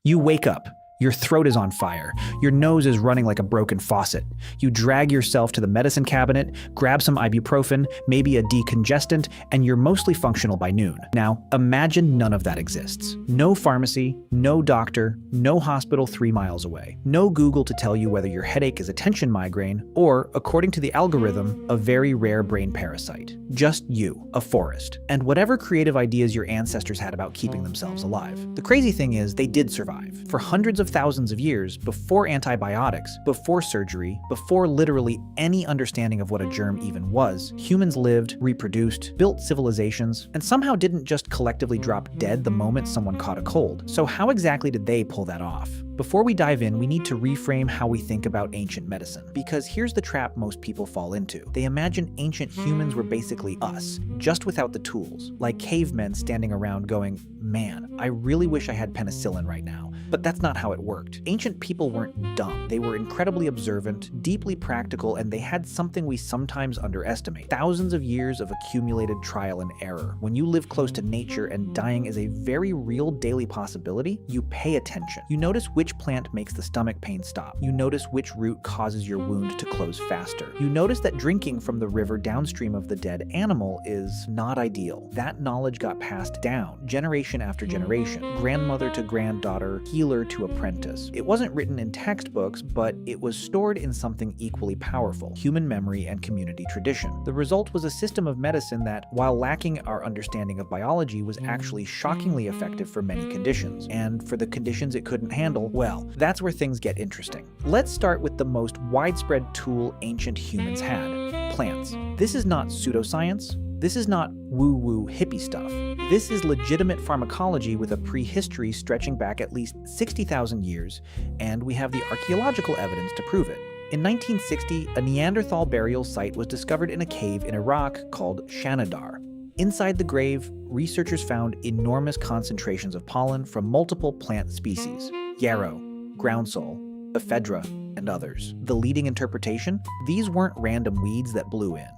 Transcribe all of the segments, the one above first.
You wake up. Your throat is on fire. Your nose is running like a broken faucet. You drag yourself to the medicine cabinet, grab some ibuprofen, maybe a decongestant, and you're mostly functional by noon. Now, imagine none of that exists. No pharmacy, no doctor, no hospital 3 miles away. No Google to tell you whether your headache is a tension migraine or, according to the algorithm, a very rare brain parasite. Just you, a forest, and whatever creative ideas your ancestors had about keeping themselves alive. The crazy thing is, they did survive. For hundreds of thousands of years, before antibiotics, before surgery, before literally any understanding of what a germ even was, humans lived, reproduced, built civilizations, and somehow didn't just collectively drop dead the moment someone caught a cold. So how exactly did they pull that off? Before we dive in, we need to reframe how we think about ancient medicine, because here's the trap most people fall into. They imagine ancient humans were basically us, just without the tools, like cavemen standing around going, "Man, I really wish I had penicillin right now." But that's not how it worked. Ancient people weren't dumb. They were incredibly observant, deeply practical, and they had something we sometimes underestimate: thousands of years of accumulated trial and error. When you live close to nature and dying is a very real daily possibility, you pay attention. You notice which plant makes the stomach pain stop. You notice which root causes your wound to close faster. You notice that drinking from the river downstream of the dead animal is not ideal. That knowledge got passed down, generation after generation, grandmother to granddaughter, healer to apprentice. It wasn't written in textbooks, but it was stored in something equally powerful: human memory and community tradition. The result was a system of medicine that, while lacking our understanding of biology, was actually shockingly effective for many conditions. And for the conditions it couldn't handle, well, that's where things get interesting. Let's start with the most widespread tool ancient humans had: plants. This is not pseudoscience. This is not woo-woo hippie stuff. This is legitimate pharmacology with a prehistory stretching back at least 60,000 years, and we have the archaeological evidence to prove it. In 1960, a Neanderthal burial site was discovered in a cave in Iraq called Shanidar. Inside the grave, researchers found enormous concentrations of pollen from multiple plant species: yarrow, groundsel, ephedra, and others. The leading interpretation? These weren't random weeds that blew in.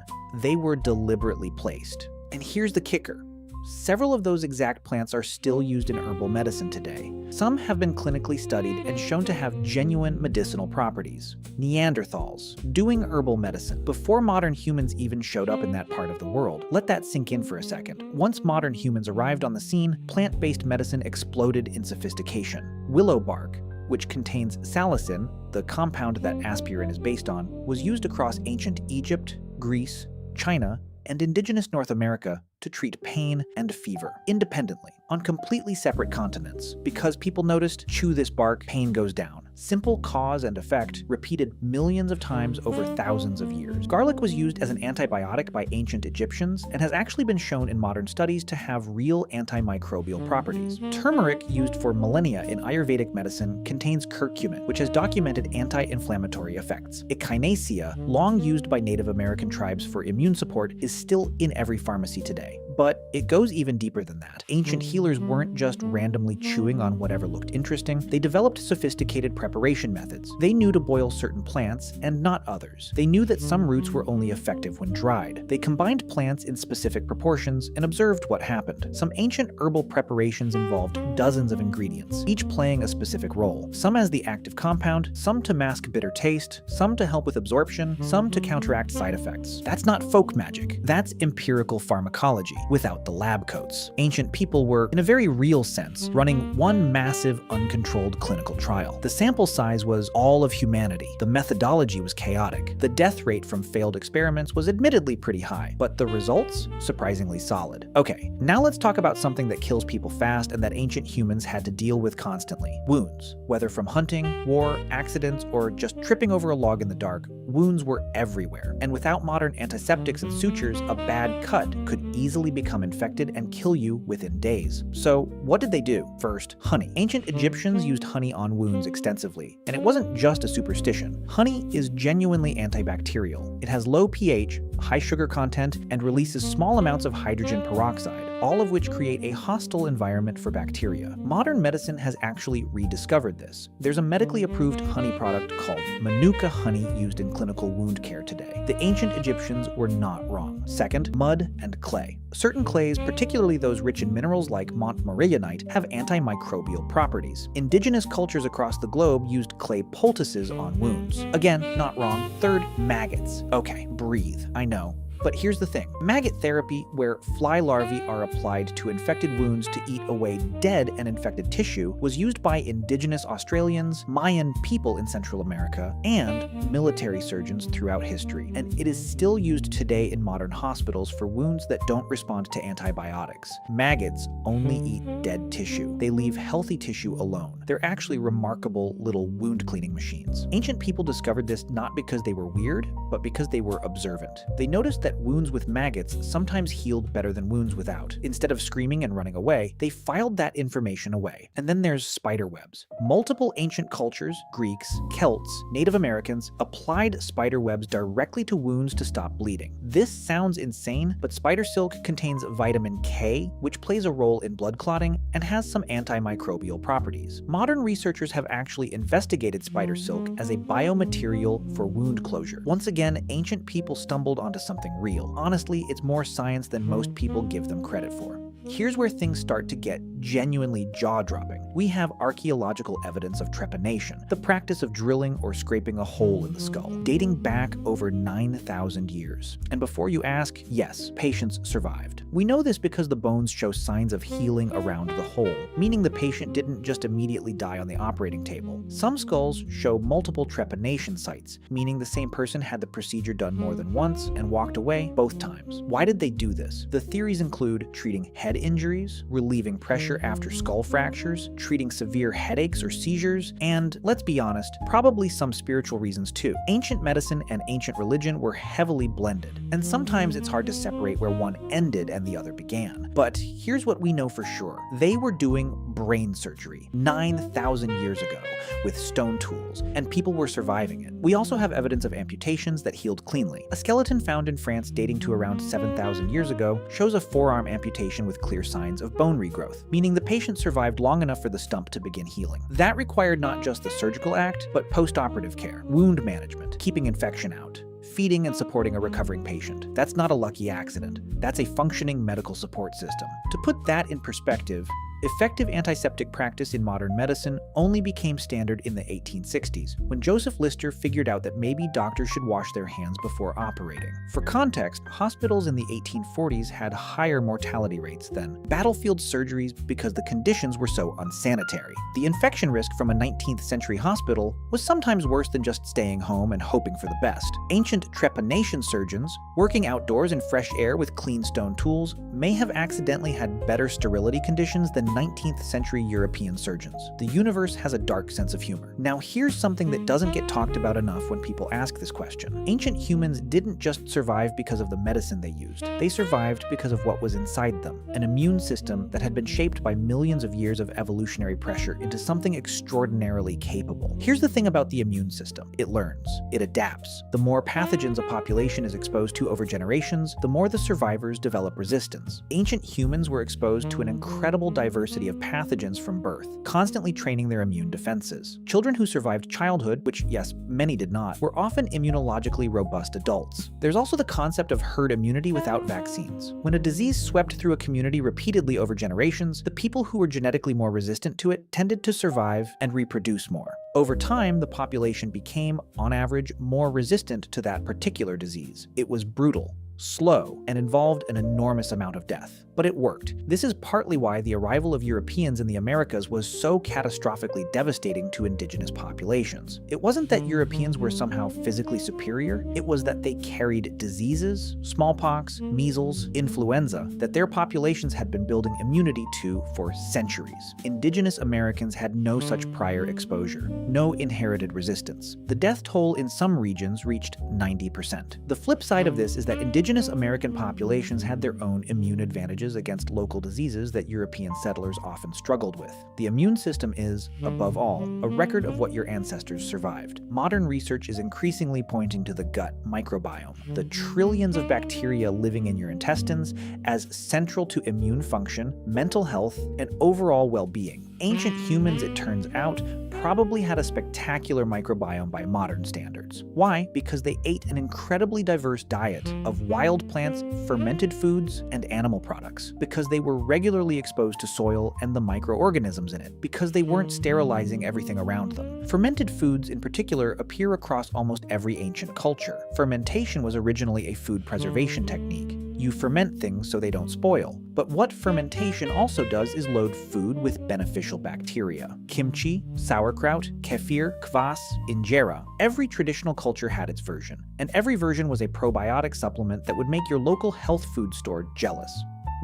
They were deliberately placed. And here's the kicker: several of those exact plants are still used in herbal medicine today. Some have been clinically studied and shown to have genuine medicinal properties. Neanderthals, doing herbal medicine before modern humans even showed up in that part of the world. Let that sink in for a second. Once modern humans arrived on the scene, plant-based medicine exploded in sophistication. Willow bark, which contains salicin, the compound that aspirin is based on, was used across ancient Egypt, Greece, China, and indigenous North America to treat pain and fever, independently, on completely separate continents. Because people noticed, chew this bark, pain goes down. Simple cause and effect, repeated millions of times over thousands of years. Garlic was used as an antibiotic by ancient Egyptians and has actually been shown in modern studies to have real antimicrobial properties. Turmeric, used for millennia in Ayurvedic medicine, contains curcumin, which has documented anti-inflammatory effects. Echinacea, long used by Native American tribes for immune support, is still in every pharmacy today. But it goes even deeper than that. Ancient healers weren't just randomly chewing on whatever looked interesting. They developed sophisticated preparation methods. They knew to boil certain plants and not others. They knew that some roots were only effective when dried. They combined plants in specific proportions and observed what happened. Some ancient herbal preparations involved dozens of ingredients, each playing a specific role. Some as the active compound, some to mask bitter taste, some to help with absorption, some to counteract side effects. That's not folk magic. That's empirical pharmacology, without the lab coats. Ancient people were, in a very real sense, running one massive, uncontrolled clinical trial. The sample size was all of humanity. The methodology was chaotic. The death rate from failed experiments was admittedly pretty high, but the results? Surprisingly solid. Okay, now let's talk about something that kills people fast and that ancient humans had to deal with constantly: wounds. Whether from hunting, war, accidents, or just tripping over a log in the dark, wounds were everywhere. And without modern antiseptics and sutures, a bad cut could easily become infected and kill you within days. So what did they do? First, honey. Ancient Egyptians used honey on wounds extensively, and it wasn't just a superstition. Honey is genuinely antibacterial. It has low pH, high sugar content, and releases small amounts of hydrogen peroxide, all of which create a hostile environment for bacteria. Modern medicine has actually rediscovered this. There's a medically approved honey product called Manuka honey used in clinical wound care today. The ancient Egyptians were not wrong. Second, mud and clay. Certain clays, particularly those rich in minerals like montmorillonite, have antimicrobial properties. Indigenous cultures across the globe used clay poultices on wounds. Again, not wrong. Third, maggots. Okay, breathe. I know. But here's the thing. Maggot therapy, where fly larvae are applied to infected wounds to eat away dead and infected tissue, was used by indigenous Australians, Mayan people in Central America, and military surgeons throughout history. And it is still used today in modern hospitals for wounds that don't respond to antibiotics. Maggots only eat dead tissue. They leave healthy tissue alone. They're actually remarkable little wound cleaning machines. Ancient people discovered this not because they were weird, but because they were observant. They noticed that wounds with maggots sometimes healed better than wounds without. Instead of screaming and running away, they filed that information away. And then there's spider webs. Multiple ancient cultures, Greeks, Celts, Native Americans, applied spider webs directly to wounds to stop bleeding. This sounds insane, but spider silk contains vitamin K, which plays a role in blood clotting and has some antimicrobial properties. Modern researchers have actually investigated spider silk as a biomaterial for wound closure. Once again, ancient people stumbled onto something real. Honestly, it's more science than most people give them credit for. Here's where things start to get genuinely jaw-dropping. We have archaeological evidence of trepanation, the practice of drilling or scraping a hole in the skull, dating back over 9,000 years. And before you ask, yes, patients survived. We know this because the bones show signs of healing around the hole, meaning the patient didn't just immediately die on the operating table. Some skulls show multiple trepanation sites, meaning the same person had the procedure done more than once and walked away both times. Why did they do this? The theories include treating head injuries, relieving pressure after skull fractures, treating severe headaches or seizures, and, let's be honest, probably some spiritual reasons too. Ancient medicine and ancient religion were heavily blended, and sometimes it's hard to separate where one ended and the other began. But here's what we know for sure. They were doing brain surgery 9,000 years ago with stone tools, and people were surviving it. We also have evidence of amputations that healed cleanly. A skeleton found in France dating to around 7,000 years ago shows a forearm amputation with clear signs of bone regrowth, meaning the patient survived long enough for the stump to begin healing. That required not just the surgical act, but post-operative care, wound management, keeping infection out, feeding and supporting a recovering patient. That's not a lucky accident. That's a functioning medical support system. To put that in perspective, effective antiseptic practice in modern medicine only became standard in the 1860s, when Joseph Lister figured out that maybe doctors should wash their hands before operating. For context, hospitals in the 1840s had higher mortality rates than battlefield surgeries because the conditions were so unsanitary. The infection risk from a 19th century hospital was sometimes worse than just staying home and hoping for the best. Ancient trepanation surgeons, working outdoors in fresh air with clean stone tools, may have accidentally had better sterility conditions than 19th century European surgeons. The universe has a dark sense of humor. Now here's something that doesn't get talked about enough when people ask this question. Ancient humans didn't just survive because of the medicine they used. They survived because of what was inside them, an immune system that had been shaped by millions of years of evolutionary pressure into something extraordinarily capable. Here's the thing about the immune system. It learns. It adapts. The more pathogens a population is exposed to over generations, the more the survivors develop resistance. Ancient humans were exposed to an incredible diversity of pathogens from birth, constantly training their immune defenses. Children who survived childhood, which yes, many did not, were often immunologically robust adults. There's also the concept of herd immunity without vaccines. When a disease swept through a community repeatedly over generations, the people who were genetically more resistant to it tended to survive and reproduce more. Over time, the population became, on average, more resistant to that particular disease. It was brutal, slow, and involved an enormous amount of death. But it worked. This is partly why the arrival of Europeans in the Americas was so catastrophically devastating to indigenous populations. It wasn't that Europeans were somehow physically superior, it was that they carried diseases, smallpox, measles, influenza, that their populations had been building immunity to for centuries. Indigenous Americans had no such prior exposure, no inherited resistance. The death toll in some regions reached 90%. The flip side of this is that indigenous Indigenous American populations had their own immune advantages against local diseases that European settlers often struggled with. The immune system is, above all, a record of what your ancestors survived. Modern research is increasingly pointing to the gut microbiome, the trillions of bacteria living in your intestines, as central to immune function, mental health, and overall well-being. Ancient humans, it turns out, probably had a spectacular microbiome by modern standards. Why? Because they ate an incredibly diverse diet of wild plants, fermented foods, and animal products. Because they were regularly exposed to soil and the microorganisms in it. Because they weren't sterilizing everything around them. Fermented foods, in particular, appear across almost every ancient culture. Fermentation was originally a food preservation technique. You ferment things so they don't spoil. But what fermentation also does is load food with beneficial bacteria. Kimchi, sauerkraut, kefir, kvass, injera. Every traditional culture had its version, and every version was a probiotic supplement that would make your local health food store jealous.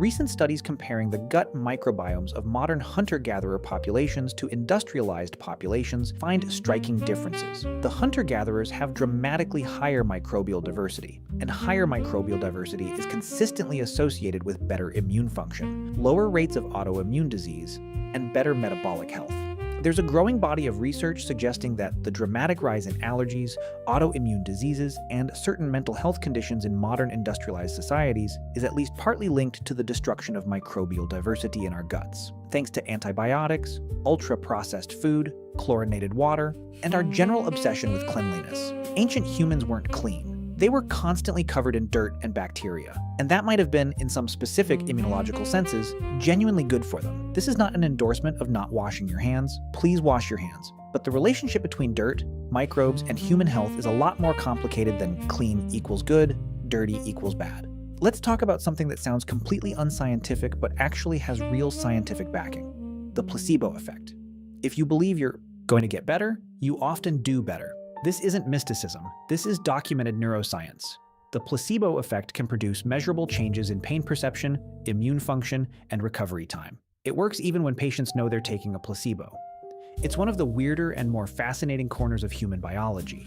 Recent studies comparing the gut microbiomes of modern hunter-gatherer populations to industrialized populations find striking differences. The hunter-gatherers have dramatically higher microbial diversity, and higher microbial diversity is consistently associated with better immune function, lower rates of autoimmune disease, and better metabolic health. There's a growing body of research suggesting that the dramatic rise in allergies, autoimmune diseases, and certain mental health conditions in modern industrialized societies is at least partly linked to the destruction of microbial diversity in our guts, thanks to antibiotics, ultra-processed food, chlorinated water, and our general obsession with cleanliness. Ancient humans weren't clean. They were constantly covered in dirt and bacteria, and that might have been, in some specific immunological senses, genuinely good for them. This is not an endorsement of not washing your hands. Please wash your hands. But the relationship between dirt, microbes, and human health is a lot more complicated than clean equals good, dirty equals bad. Let's talk about something that sounds completely unscientific but actually has real scientific backing: the placebo effect. If you believe you're going to get better, you often do better. This isn't mysticism. This is documented neuroscience. The placebo effect can produce measurable changes in pain perception, immune function, and recovery time. It works even when patients know they're taking a placebo. It's one of the weirder and more fascinating corners of human biology.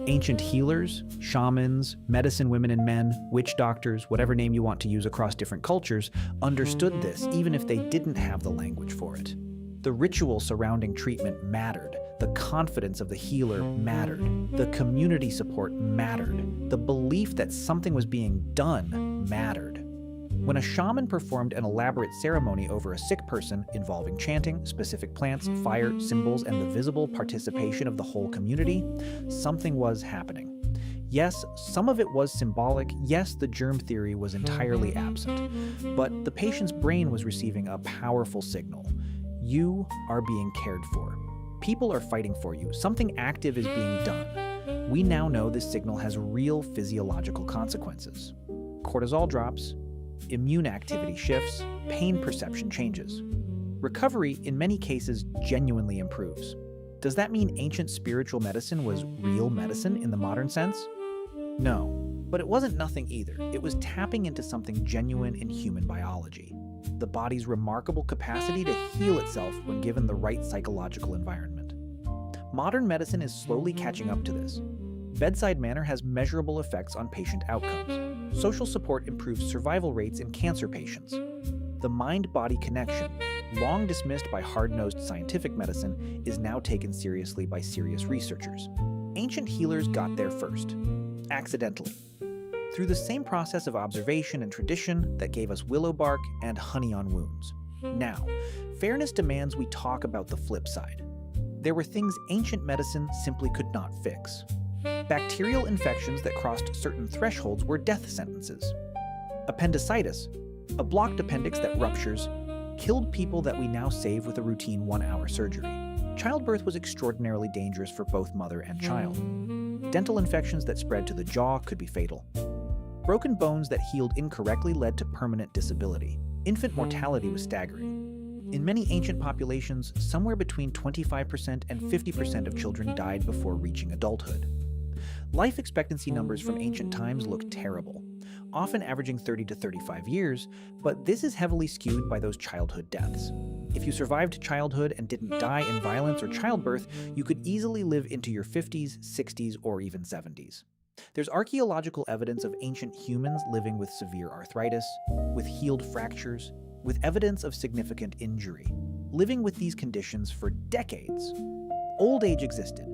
Ancient healers, shamans, medicine women and men, witch doctors, whatever name you want to use across different cultures, understood this even if they didn't have the language for it. The ritual surrounding treatment mattered. The confidence of the healer mattered. The community support mattered. The belief that something was being done mattered. When a shaman performed an elaborate ceremony over a sick person involving chanting, specific plants, fire, symbols, and the visible participation of the whole community, something was happening. Yes, some of it was symbolic. Yes, the germ theory was entirely absent. But the patient's brain was receiving a powerful signal. You are being cared for. People are fighting for you. Something active is being done. We now know this signal has real physiological consequences. Cortisol drops, immune activity shifts, pain perception changes. Recovery, in many cases, genuinely improves. Does that mean ancient spiritual medicine was real medicine in the modern sense? No, but it wasn't nothing either. It was tapping into something genuine in human biology. The body's remarkable capacity to heal itself when given the right psychological environment. Modern medicine is slowly catching up to this. Bedside manner has measurable effects on patient outcomes. Social support improves survival rates in cancer patients. The mind-body connection, long dismissed by hard-nosed scientific medicine, is now taken seriously by serious researchers. Ancient healers got there first, accidentally, through the same process of observation and tradition that gave us willow bark and honey on wounds. Now, fairness demands we talk about the flip side. There were things ancient medicine simply could not fix. Bacterial infections that crossed certain thresholds were death sentences. Appendicitis, a blocked appendix that ruptures, killed people that we now save with a routine 1-hour surgery. Childbirth was extraordinarily dangerous for both mother and child. Dental infections that spread to the jaw could be fatal. Broken bones that healed incorrectly led to permanent disability. Infant mortality was staggering. In many ancient populations, somewhere between 25% and 50% of children died before reaching adulthood. Life expectancy numbers from ancient times look terrible, often averaging 30 to 35 years, but this is heavily skewed by those childhood deaths. If you survived childhood and didn't die in violence or childbirth, you could easily live into your 50s, 60s, or even 70s. There's archaeological evidence of ancient humans living with severe arthritis, with healed fractures, with evidence of significant injury, living with these conditions for decades. Old age existed.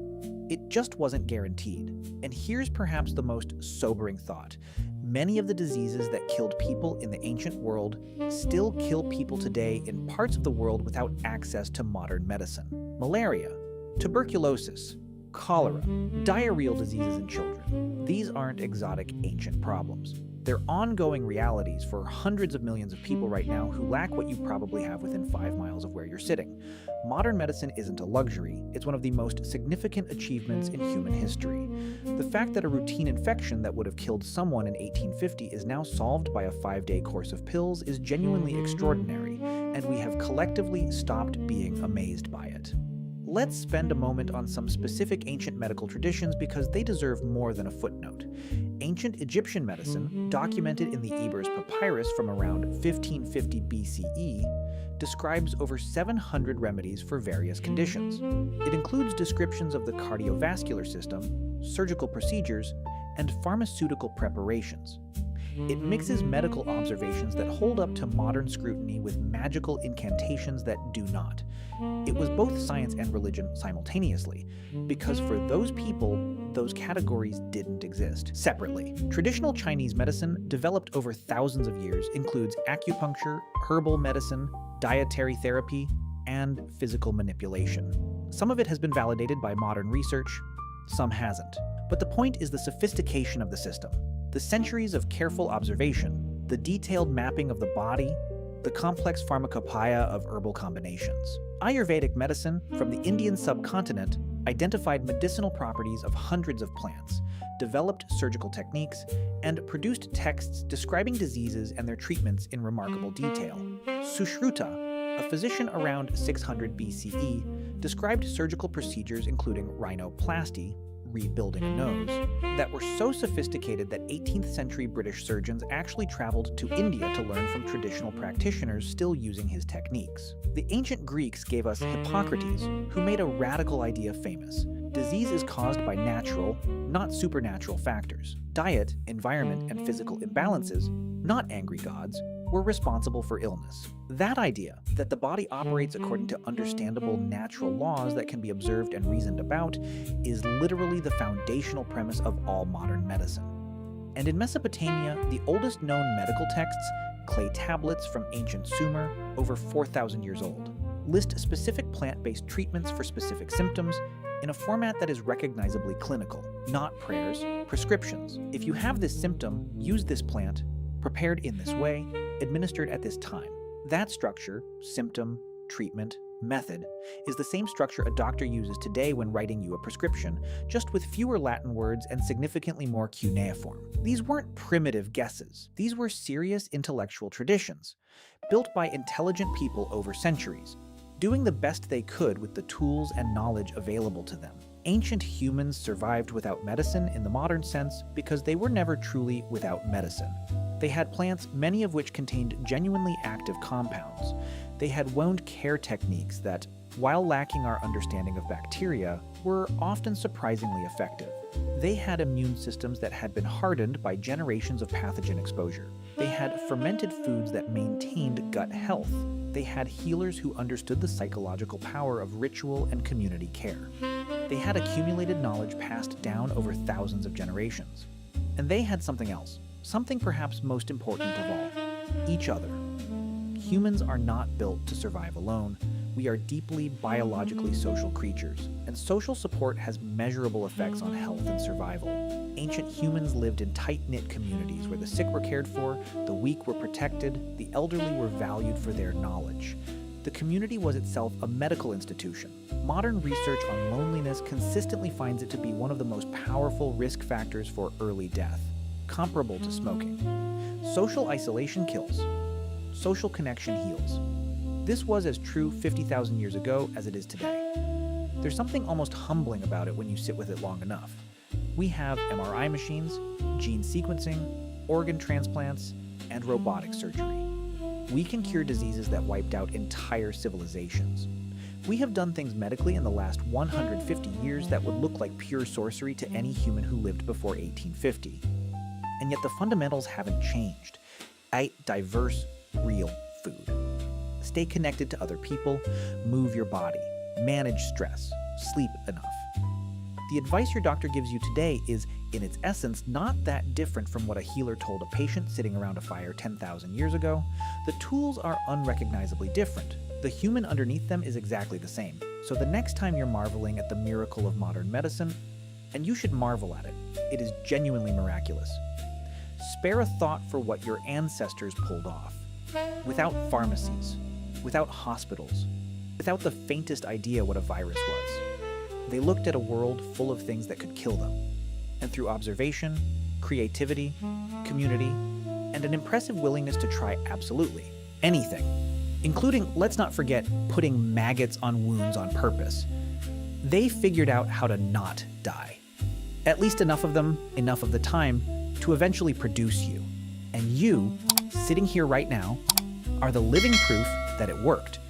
It just wasn't guaranteed. And here's perhaps the most sobering thought. Many of the diseases that killed people in the ancient world still kill people today in parts of the world without access to modern medicine. Malaria, tuberculosis, cholera, diarrheal diseases in children. These aren't exotic ancient problems. They're ongoing realities for hundreds of millions of people right now who lack what you probably have within 5 miles of where you're sitting. Modern medicine isn't a luxury, it's one of the most significant achievements in human history. The fact that a routine infection that would have killed someone in 1850 is now solved by a 5-day course of pills is genuinely extraordinary, and we have collectively stopped being amazed by it. Let's spend a moment on some specific ancient medical traditions because they deserve more than a footnote. Ancient Egyptian medicine, documented in the Ebers Papyrus from around 1550 BCE, describes over 700 remedies for various conditions. It includes descriptions of the cardiovascular system, surgical procedures, and pharmaceutical preparations. It mixes medical observations that hold up to modern scrutiny with magical incantations that do not. It was both science and religion simultaneously, because for those people, those categories didn't exist separately. Traditional Chinese medicine, developed over thousands of years, includes acupuncture, herbal medicine, dietary therapy, and physical manipulation. Some of it has been validated by modern research, some hasn't. But the point is the sophistication of the system. The centuries of careful observation, the detailed mapping of the body, the complex pharmacopoeia of herbal combinations. Ayurvedic medicine from the Indian subcontinent identified medicinal properties of hundreds of plants, developed surgical techniques, and produced texts describing diseases and their treatments in remarkable detail. Sushruta, a physician around 600 BCE, described surgical procedures including rhinoplasty, rebuilding a nose, that were so sophisticated that 18th century British surgeons actually traveled to India to learn from traditional practitioners still using his techniques. The ancient Greeks gave us Hippocrates, who made a radical idea famous. Disease is caused by natural, not supernatural factors. Diet, environment, and physical imbalances, not angry gods, were responsible for illness. That idea, that the body operates according to understandable natural laws that can be observed and reasoned about, is literally the foundational premise of all modern medicine. And in Mesopotamia, the oldest known medical texts, clay tablets from ancient Sumer, over 4,000 years old, list specific plant-based treatments for specific symptoms in a format that is recognizably clinical, not prayers, prescriptions. If you have this symptom, use this plant, prepared in this way, administered at this time. That structure, symptom, treatment, method, is the same structure a doctor uses today when writing you a prescription, just with fewer Latin words and significantly more cuneiform. These weren't primitive guesses. These were serious intellectual traditions, built by intelligent people over centuries, doing the best they could with the tools and knowledge available to them. Ancient humans survived without medicine in the modern sense because they were never truly without medicine. They had plants, many of which contained genuinely active compounds. They had wound care techniques that, while lacking our understanding of bacteria, were often surprisingly effective. They had immune systems that had been hardened by generations of pathogen exposure. They had fermented foods that maintained gut health. They had healers who understood the psychological power of ritual and community care. They had accumulated knowledge passed down over thousands of generations. And they had something else. Something perhaps most important of all, each other. Humans are not built to survive alone. We are deeply biologically social creatures, and social support has measurable effects on health and survival. Ancient humans lived in tight-knit communities where the sick were cared for, the weak were protected, the elderly were valued for their knowledge. The community was itself a medical institution. Modern research on loneliness consistently finds it to be one of the most powerful risk factors for early death, comparable to smoking. Social isolation kills. Social connection heals. This was as true 50,000 years ago as it is today. There's something almost humbling about it when you sit with it long enough. We have MRI machines, gene sequencing, organ transplants, and robotic surgery. We can cure diseases that wiped out entire civilizations. We have done things medically in the last 150 years that would look like pure sorcery to any human who lived before 1850. And yet the fundamentals haven't changed. Eat diverse, real food. Stay connected to other people, move your body, manage stress, sleep enough. The advice your doctor gives you today is, in its essence, not that different from what a healer told a patient sitting around a fire 10,000 years ago. The tools are unrecognizably different. The human underneath them is exactly the same. So the next time you're marveling at the miracle of modern medicine, and you should marvel at it, it is genuinely miraculous. Spare a thought for what your ancestors pulled off. Without pharmacies, without hospitals, without the faintest idea what a virus was. They looked at a world full of things that could kill them. And through observation, creativity, community, and an impressive willingness to try absolutely anything, including, let's not forget, putting maggots on wounds on purpose, they figured out how to not die. At least enough of them, enough of the time, to eventually produce you. And you, sitting here right now, are the living proof that it worked.